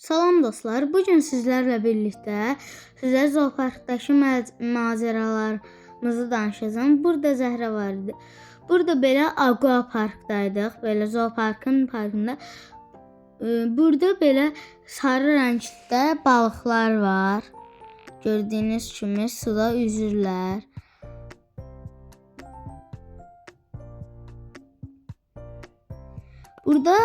Salam dostlar, bugün sizlərlə birlikdə sizə zooparkdakı macəralarımızı danışacağım. Burada Zəhra var idi. Burada belə aqua parkdaydıq, belə zooparkın parkında. Burada belə sarı rəngdə balıqlar var. Gördüyünüz kimi suda üzürlər. Burada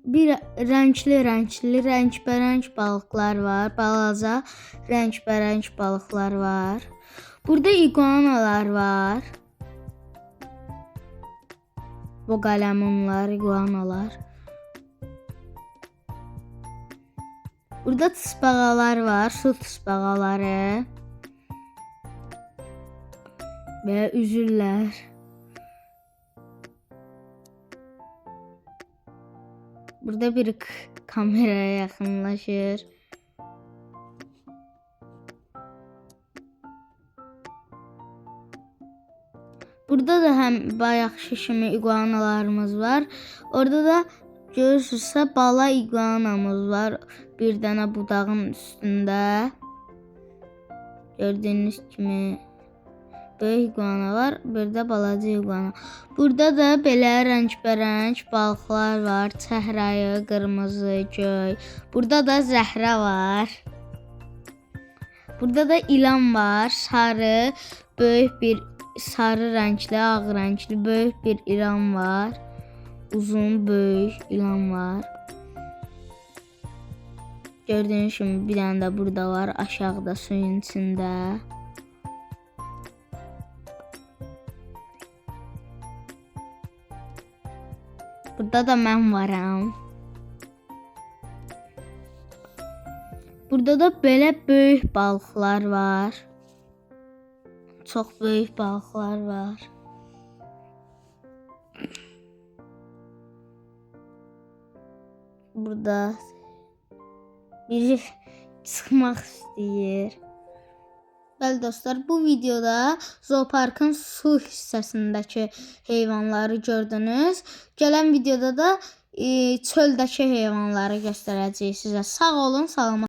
bir rəngbərəng balıqlar var. Balaca rəngbərəng balıqlar var. Burada iguanalar var. Boqalemunlar, iguanalar. Burada tısbağalar var, su tısbağaları. Belə üzürlər. Burada bir kameraya yaxınlaşır. Burada da həm bayaqki kimi iguanalarımız var. Orada da görürsünüzsə bala iguanamız var. Bir dənə budağın üstündə. Gördüyünüz kimi böyük iguana var, bir də balaca iguana. Burada da belə rəngbərəng balıqlar var. Çəhrayı, qırmızı, göy. Burada da Zəhra var. Burada da ilan var. Sarı, böyük bir sarı rəngli, ağ rəngli böyük bir ilan var. Uzun, böyük ilan var. Gördüyünüz kimi bir dənə də burada var, aşağıda suyun içində. Burada da mən varam. Burada da belə böyük balıqlar var. Çox böyük balıqlar var. Burada biri çıxmaq istəyir. Bəli dostlar, bu videoda zooparkın su hissəsindəki heyvanları gördünüz. Gələn videoda da çöldəki heyvanları göstərəcəyik sizə. Sağ olun, salamat.